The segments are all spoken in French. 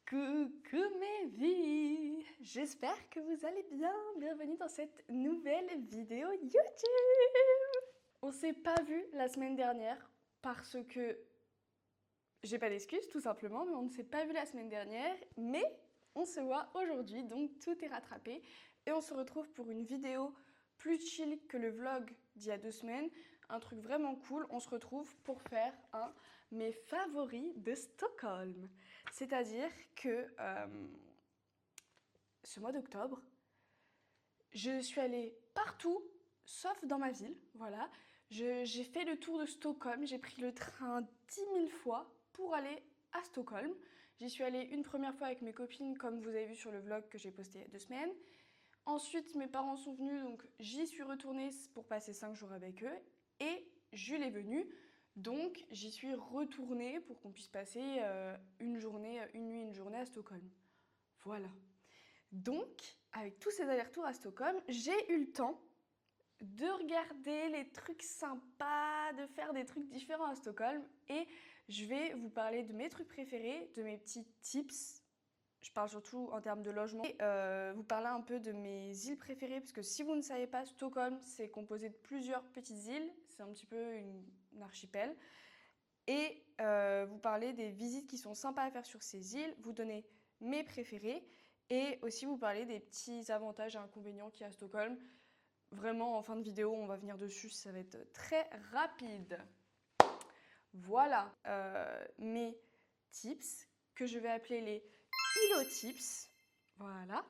Coucou mes vies, j'espère que vous allez bien. Bienvenue dans cette nouvelle vidéo YouTube. On s'est pas vu la semaine dernière parce que j'ai pas d'excuses tout simplement, mais on ne s'est pas vu la semaine dernière, mais on se voit aujourd'hui, donc tout est rattrapé et on se retrouve pour une vidéo plus chill que le vlog d'il y a 2 semaines, un truc vraiment cool. On se retrouve pour faire un mes favoris de Stockholm. C'est-à-dire que ce mois d'octobre, je suis allée partout, sauf dans ma ville, voilà. J'ai fait le tour de Stockholm, j'ai pris le train 10 000 fois pour aller à Stockholm. J'y suis allée une première fois avec mes copines, comme vous avez vu sur le vlog que j'ai posté il y a 2 semaines. Ensuite, mes parents sont venus, donc j'y suis retournée pour passer 5 jours avec eux. Et Jules est venu, donc j'y suis retournée pour qu'on puisse passer une journée, une nuit, une journée à Stockholm. Voilà. Donc, avec tous ces allers-retours à Stockholm, j'ai eu le temps de regarder les trucs sympas, de faire des trucs différents à Stockholm. Et je vais vous parler de mes trucs préférés, de mes petits tips. Je parle surtout en termes de logement. Et vous parler un peu de mes îles préférées, parce que si vous ne savez pas, Stockholm, c'est composé de plusieurs petites îles. C'est un petit peu une archipel. Et vous parler des visites qui sont sympas à faire sur ces îles, vous donner mes préférés et aussi vous parler des petits avantages et inconvénients qu'il y a à Stockholm. Vraiment, en fin de vidéo, on va venir dessus, ça va être très rapide. Voilà mes tips que je vais appeler les ILO tips. Voilà.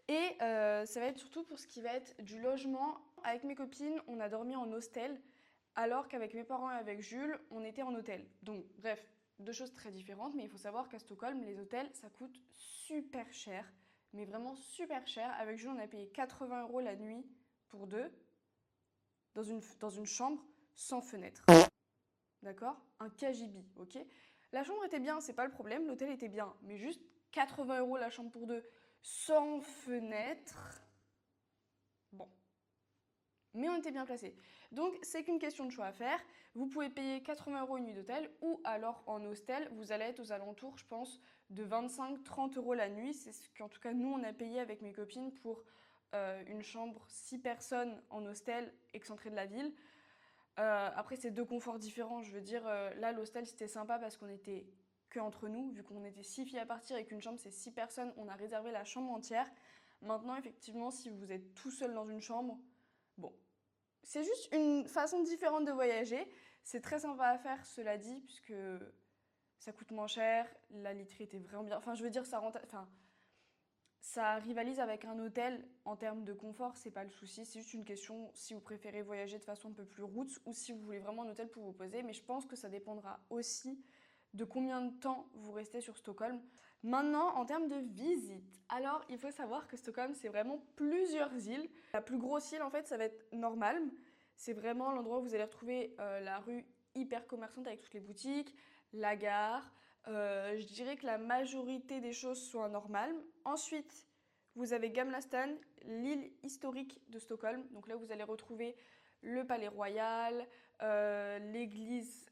Et ça va être surtout pour ce qui va être du logement. Avec mes copines, on a dormi en hostel, alors qu'avec mes parents et avec Jules, on était en hôtel. Donc bref, deux choses très différentes, mais il faut savoir qu'à Stockholm, les hôtels, ça coûte super cher, mais vraiment super cher. Avec Jules, on a payé 80 € la nuit pour deux, dans une chambre sans fenêtre. D'accord? Un KGB, ok? La chambre était bien, c'est pas le problème, l'hôtel était bien, mais juste 80 € la chambre pour deux, sans fenêtre. Bon. Mais on était bien placés. Donc c'est qu'une question de choix à faire. Vous pouvez payer 80 € une nuit d'hôtel ou alors en hostel, vous allez être aux alentours, je pense, de 25-30 € la nuit. C'est ce qu'en tout cas nous on a payé avec mes copines pour une chambre 6 personnes en hostel excentré de la ville. Après c'est deux conforts différents, je veux dire, là l'hostel c'était sympa parce qu'on était que entre nous, vu qu'on était 6 filles à partir et qu'une chambre c'est 6 personnes, on a réservé la chambre entière. Maintenant effectivement si vous êtes tout seul dans une chambre, bon, c'est juste une façon différente de voyager. C'est très sympa à faire, cela dit, puisque ça coûte moins cher, la literie était vraiment bien. Enfin, je veux dire, ça rivalise avec un hôtel en termes de confort, c'est pas le souci. C'est juste une question si vous préférez voyager de façon un peu plus roots ou si vous voulez vraiment un hôtel pour vous poser. Mais je pense que ça dépendra aussi de combien de temps vous restez sur Stockholm. Maintenant, en termes de visite, alors il faut savoir que Stockholm, c'est vraiment plusieurs îles. La plus grosse île, en fait, ça va être Norrmalm. C'est vraiment l'endroit où vous allez retrouver la rue hyper commerçante avec toutes les boutiques, la gare. Je dirais que la majorité des choses sont à Norrmalm. Ensuite, vous avez Gamla stan, l'île historique de Stockholm. Donc là, vous allez retrouver le palais royal, l'église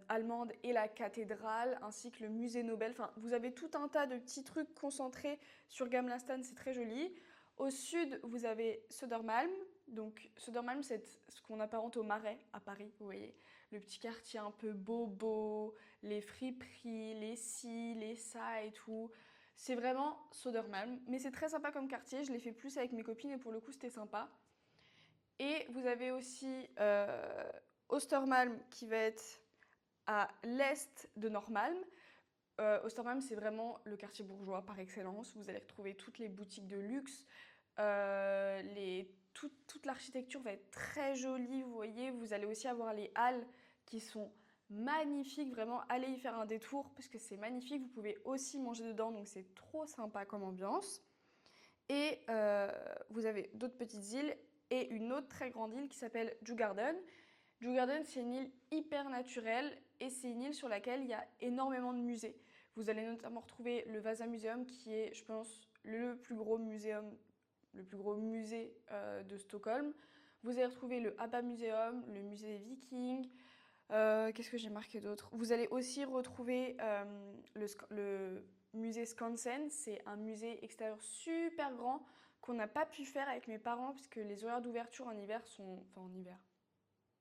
allemande et la cathédrale, ainsi que le musée Nobel. Enfin, vous avez tout un tas de petits trucs concentrés sur Gamla stan, c'est très joli. Au sud, vous avez Södermalm. Donc Södermalm, c'est ce qu'on apparente au Marais à Paris, vous voyez. Le petit quartier un peu bobo, les friperies, les ci, les ça et tout. C'est vraiment Södermalm, mais c'est très sympa comme quartier. Je l'ai fait plus avec mes copines et pour le coup, c'était sympa. Et vous avez aussi Östermalm qui va être à l'est de Norrmalm. Östermalm, c'est vraiment le quartier bourgeois par excellence. Vous allez retrouver toutes les boutiques de luxe. Toute l'architecture va être très jolie, vous voyez. Vous allez aussi avoir les halles qui sont magnifiques. Vraiment, allez y faire un détour parce que c'est magnifique. Vous pouvez aussi manger dedans, donc c'est trop sympa comme ambiance. Et vous avez d'autres petites îles et une autre très grande île qui s'appelle Djurgården. Djurgården, c'est une île hyper naturelle et c'est une île sur laquelle il y a énormément de musées. Vous allez notamment retrouver le Vasa Museum qui est, je pense, le plus gros musée de Stockholm. Vous allez retrouver le ABBA Museum, le musée des Vikings. Qu'est-ce que j'ai marqué d'autre? Vous allez aussi retrouver musée Skansen. C'est un musée extérieur super grand qu'on n'a pas pu faire avec mes parents puisque les horaires d'ouverture en hiver sont... Enfin en hiver,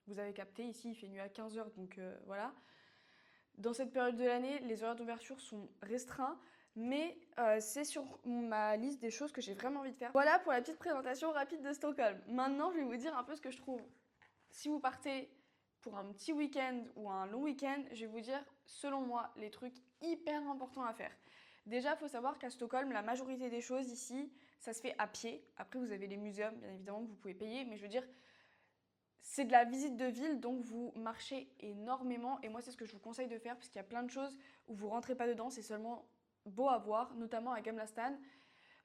vous avez capté, ici il fait nuit à 15 h, donc voilà. Dans cette période de l'année, les horaires d'ouverture sont restreints, mais c'est sur ma liste des choses que j'ai vraiment envie de faire. Voilà pour la petite présentation rapide de Stockholm. Maintenant, je vais vous dire un peu ce que je trouve. Si vous partez pour un petit week-end ou un long week-end, je vais vous dire, selon moi, les trucs hyper importants à faire. Déjà, il faut savoir qu'à Stockholm, la majorité des choses ici, ça se fait à pied. Après, vous avez les muséums, bien évidemment, que vous pouvez payer, mais je veux dire, c'est de la visite de ville, donc vous marchez énormément. Et moi, c'est ce que je vous conseille de faire, parce qu'il y a plein de choses où vous rentrez pas dedans, c'est seulement beau à voir, notamment à Gamla Stan.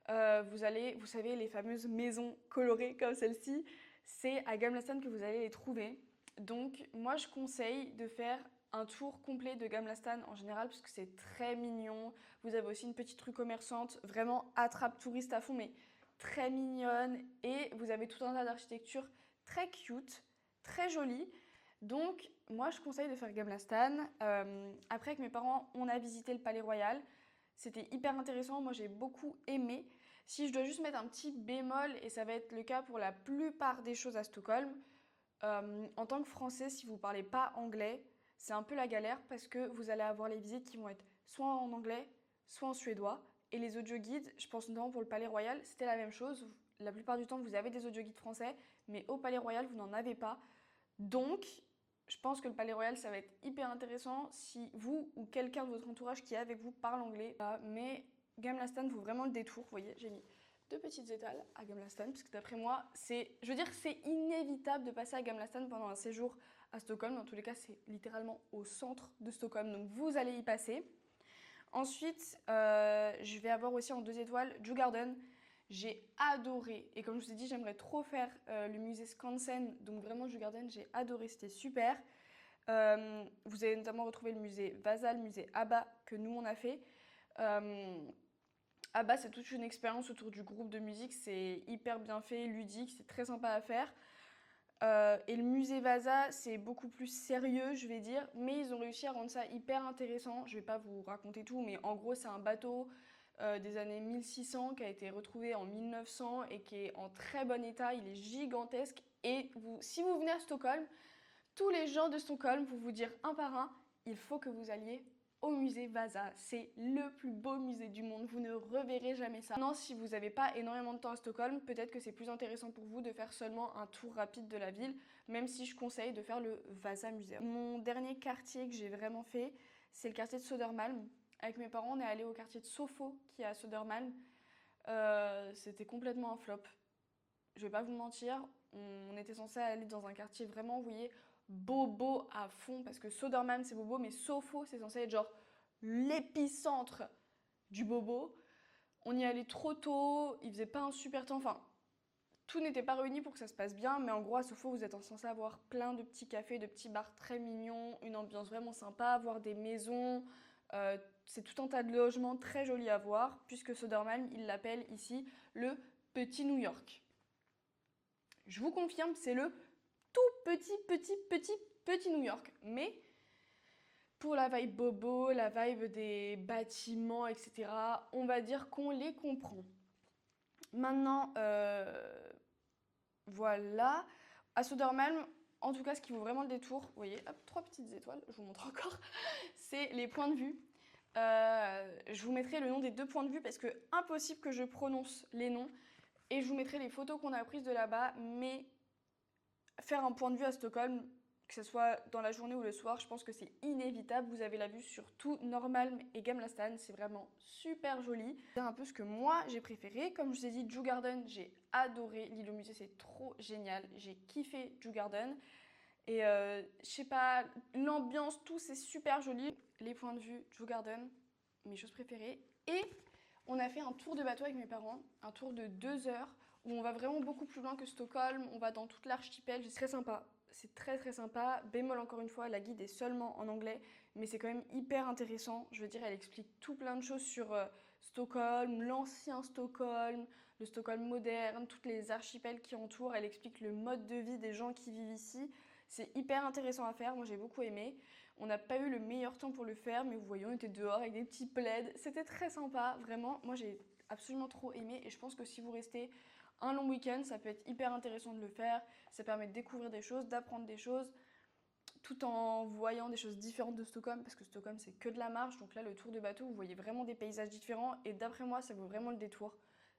Vous savez, les fameuses maisons colorées comme celle-ci, c'est à Gamla Stan que vous allez les trouver. Donc, moi, je conseille de faire un tour complet de Gamla Stan en général, parce que c'est très mignon. Vous avez aussi une petite rue commerçante, vraiment attrape touriste à fond, mais très mignonne. Et vous avez tout un tas d'architecture très cute, très jolie. Donc, moi, je conseille de faire Gamla Stan. Après, avec mes parents, on a visité le Palais Royal. C'était hyper intéressant, moi j'ai beaucoup aimé. Si je dois juste mettre un petit bémol, et ça va être le cas pour la plupart des choses à Stockholm, en tant que Français, si vous ne parlez pas anglais, c'est un peu la galère parce que vous allez avoir les visites qui vont être soit en anglais, soit en suédois. Et les audioguides, je pense notamment pour le Palais Royal, c'était la même chose. La plupart du temps, vous avez des audioguides français, mais au Palais Royal, vous n'en avez pas. Donc, je pense que le Palais Royal, ça va être hyper intéressant si vous ou quelqu'un de votre entourage qui est avec vous parle anglais. Mais Gamla Stan vaut vraiment le détour. Vous voyez, j'ai mis 2 petites étals à Gamla Stan, parce que d'après moi, c'est inévitable de passer à Gamla Stan pendant un séjour à Stockholm. Dans tous les cas, c'est littéralement au centre de Stockholm, donc vous allez y passer. Ensuite, je vais avoir aussi en 2 étoiles Djurgården. J'ai adoré, et comme je vous ai dit, j'aimerais trop faire le musée Skansen, donc vraiment Djurgården, j'ai adoré, c'était super. Vous allez notamment retrouver le musée Vasa, le musée ABBA que nous on a fait. ABBA, c'est toute une expérience autour du groupe de musique, c'est hyper bien fait, ludique, c'est très sympa à faire. Et le musée Vasa, c'est beaucoup plus sérieux, je vais dire, mais ils ont réussi à rendre ça hyper intéressant. Je vais pas vous raconter tout, mais en gros, c'est un bateau des années 1600 qui a été retrouvé en 1900 et qui est en très bon état. Il est gigantesque. Et si vous venez à Stockholm, tous les gens de Stockholm vont vous dire un par un, il faut que vous alliez au musée Vasa. C'est le plus beau musée du monde, vous ne reverrez jamais ça. Maintenant, si vous n'avez pas énormément de temps à Stockholm, peut-être que c'est plus intéressant pour vous de faire seulement un tour rapide de la ville, même si je conseille de faire le Vasa Museum. Mon dernier quartier que j'ai vraiment fait, c'est le quartier de Södermalm. Avec mes parents, on est allé au quartier de Sofo, qui est à Södermalm. C'était complètement un flop. Je vais pas vous mentir, on était censé aller dans un quartier vraiment, vous voyez, bobo à fond, parce que Södermalm c'est bobo, mais Sofo c'est censé être genre l'épicentre du bobo. On y allait trop tôt, il faisait pas un super temps, enfin tout n'était pas réuni pour que ça se passe bien, mais en gros à Sofo vous êtes censé avoir plein de petits cafés, de petits bars très mignons, une ambiance vraiment sympa, voir des maisons, c'est tout un tas de logements très jolis à voir, puisque Södermalm il l'appelle ici le petit New York. Je vous confirme, c'est le tout petit New York. Mais pour la vibe bobo, la vibe des bâtiments, etc., on va dire qu'on les comprend. Maintenant, voilà. À Södermalm, en tout cas, ce qui vaut vraiment le détour, vous voyez, hop, 3 petites étoiles, je vous montre encore, c'est les points de vue. Je vous mettrai le nom des 2 points de vue parce que impossible que je prononce les noms. Et je vous mettrai les photos qu'on a prises de là-bas, mais faire un point de vue à Stockholm, que ce soit dans la journée ou le soir, je pense que c'est inévitable. Vous avez la vue sur tout Norrmalm et Gamla Stan, c'est vraiment super joli. C'est un peu ce que moi j'ai préféré. Comme je vous ai dit, Djurgården, j'ai adoré. L'île au musée, c'est trop génial. J'ai kiffé Djurgården. Et je sais pas, l'ambiance, tout, c'est super joli. Les points de vue, Djurgården, mes choses préférées. Et on a fait un tour de bateau avec mes parents, un tour de 2 heures où on va vraiment beaucoup plus loin que Stockholm, on va dans toute l'archipel, c'est très sympa. C'est très très sympa. Bémol encore une fois, la guide est seulement en anglais, mais c'est quand même hyper intéressant. Je veux dire, elle explique tout plein de choses sur Stockholm, l'ancien Stockholm, le Stockholm moderne, toutes les archipels qui entourent. Elle explique le mode de vie des gens qui vivent ici. C'est hyper intéressant à faire, moi j'ai beaucoup aimé. On n'a pas eu le meilleur temps pour le faire, mais vous voyez, on était dehors avec des petits plaids. C'était très sympa, vraiment. Moi j'ai absolument trop aimé et je pense que si vous restez un long week-end, ça peut être hyper intéressant de le faire. Ça permet de découvrir des choses, d'apprendre des choses, tout en voyant des choses différentes de Stockholm, parce que Stockholm c'est que de la marche. Donc là, le tour de bateau, vous voyez vraiment des paysages différents et d'après moi, ça vaut vraiment le détour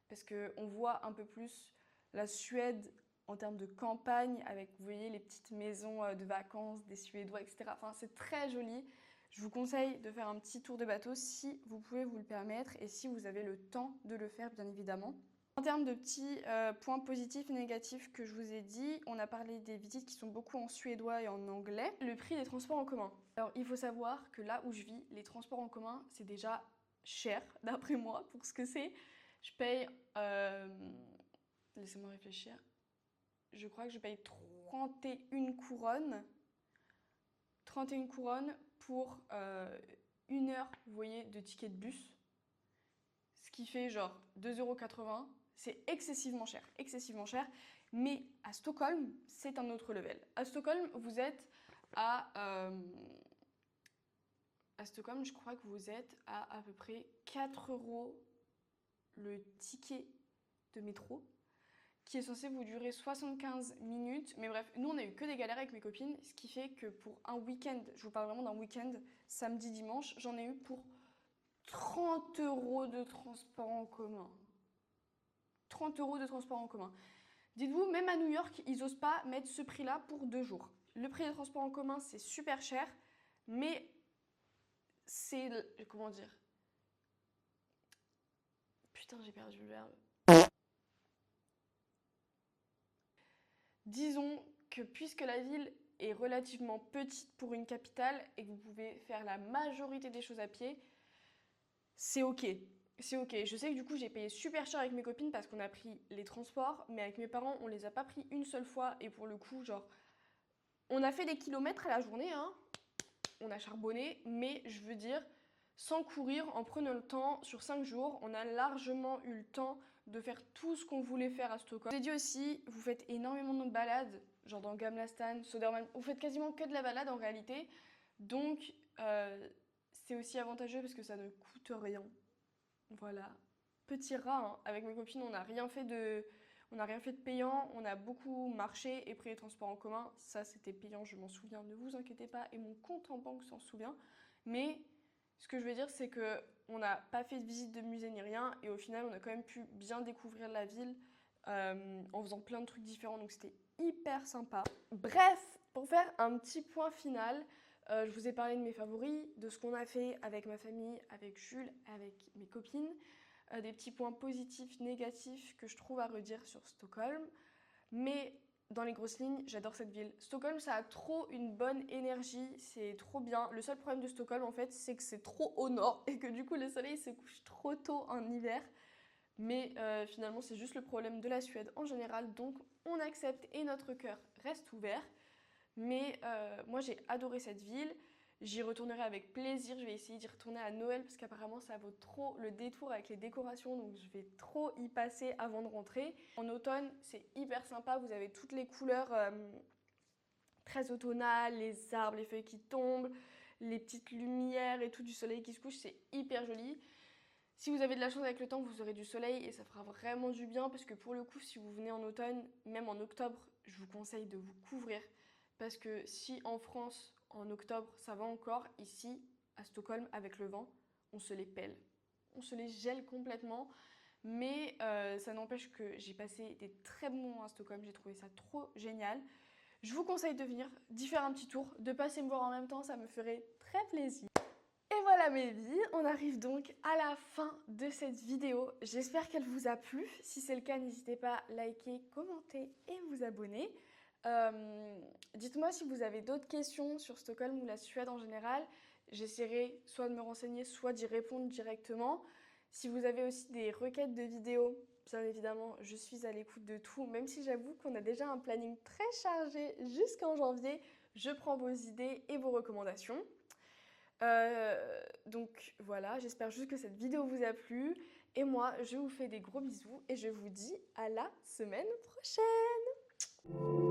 parce qu'on voit un peu plus la Suède en termes de campagne, avec, vous voyez, les petites maisons de vacances des Suédois, etc. Enfin, c'est très joli. Je vous conseille de faire un petit tour de bateau si vous pouvez vous le permettre et si vous avez le temps de le faire, bien évidemment. En termes de petits points positifs et négatifs que je vous ai dit, on a parlé des visites qui sont beaucoup en suédois et en anglais. Le prix des transports en commun. Alors, il faut savoir que là où je vis, les transports en commun, c'est déjà cher, d'après moi, pour ce que c'est. Je paye... Laissez-moi réfléchir. Je crois que je paye 31 couronnes. 31 couronnes pour 1 heure, vous voyez, de ticket de bus. Ce qui fait genre 2,80 €. C'est excessivement cher, excessivement cher. Mais à Stockholm, c'est un autre level. À Stockholm, vous êtes à Stockholm, je crois que vous êtes à peu près 4 € le ticket de métro, qui est censé vous durer 75 minutes. Mais bref, nous on a eu que des galères avec mes copines, ce qui fait que pour un week-end, je vous parle vraiment d'un week-end, samedi, dimanche, j'en ai eu pour 30 € de transport en commun. 30 € de transport en commun. Dites-vous, même à New York, ils n'osent pas mettre ce prix-là pour 2 jours. Le prix des transports en commun, c'est super cher, mais c'est... Comment dire? Putain, j'ai perdu le verbe. Disons que puisque la ville est relativement petite pour une capitale et que vous pouvez faire la majorité des choses à pied, c'est ok. C'est ok. Je sais que du coup j'ai payé super cher avec mes copines parce qu'on a pris les transports, mais avec mes parents on les a pas pris une seule fois et pour le coup genre on a fait des kilomètres à la journée, hein. On a charbonné, mais je veux dire sans courir, en prenant le temps, sur 5 jours, on a largement eu le temps de faire tout ce qu'on voulait faire à Stockholm. Je vous ai dit aussi, vous faites énormément de balades, genre dans Gamla stan, Södermalm, vous faites quasiment que de la balade en réalité, donc c'est aussi avantageux parce que ça ne coûte rien. Voilà, petit rat, hein. Avec mes copines, on n'a rien fait de payant, on a beaucoup marché et pris les transports en commun. Ça, c'était payant, je m'en souviens, ne vous inquiétez pas, et mon compte en banque s'en souvient. Mais ce que je veux dire, c'est qu'on n'a pas fait de visite de musée ni rien, et au final, on a quand même pu bien découvrir la ville en faisant plein de trucs différents, donc c'était hyper sympa. Bref, pour faire un petit point final, je vous ai parlé de mes favoris, de ce qu'on a fait avec ma famille, avec Jules, avec mes copines, des petits points positifs, négatifs que je trouve à redire sur Stockholm. Mais dans les grosses lignes, j'adore cette ville. Stockholm, ça a trop une bonne énergie, c'est trop bien. Le seul problème de Stockholm, en fait, c'est que c'est trop au nord et que du coup, le soleil se couche trop tôt en hiver. Mais finalement, c'est juste le problème de la Suède en général, donc on accepte et notre cœur reste ouvert. Mais moi, j'ai adoré cette ville. J'y retournerai avec plaisir. Je vais essayer d'y retourner à Noël parce qu'apparemment, ça vaut trop le détour avec les décorations. Donc, je vais trop y passer avant de rentrer. En automne, c'est hyper sympa. Vous avez toutes les couleurs très automnales, les arbres, les feuilles qui tombent, les petites lumières et tout du soleil qui se couche. C'est hyper joli. Si vous avez de la chance avec le temps, vous aurez du soleil et ça fera vraiment du bien parce que pour le coup, si vous venez en automne, même en octobre, je vous conseille de vous couvrir. Parce que si en France, en octobre, ça va encore, ici, à Stockholm, avec le vent, on se les pèle. On se les gèle complètement. Mais ça n'empêche que j'ai passé des très bons moments à Stockholm. J'ai trouvé ça trop génial. Je vous conseille de venir, d'y faire un petit tour, de passer me voir en même temps, ça me ferait très plaisir. Et voilà mes vies, on arrive donc à la fin de cette vidéo. J'espère qu'elle vous a plu. Si c'est le cas, n'hésitez pas à liker, commenter et vous abonner. Dites-moi si vous avez d'autres questions sur Stockholm ou la Suède en général. J'essaierai soit de me renseigner, soit d'y répondre directement. Si vous avez aussi des requêtes de vidéos, bien évidemment, je suis à l'écoute de tout. Même si j'avoue qu'on a déjà un planning très chargé jusqu'en janvier, je prends vos idées et vos recommandations. Donc voilà, j'espère juste que cette vidéo vous a plu. Et moi, je vous fais des gros bisous et je vous dis à la semaine prochaine.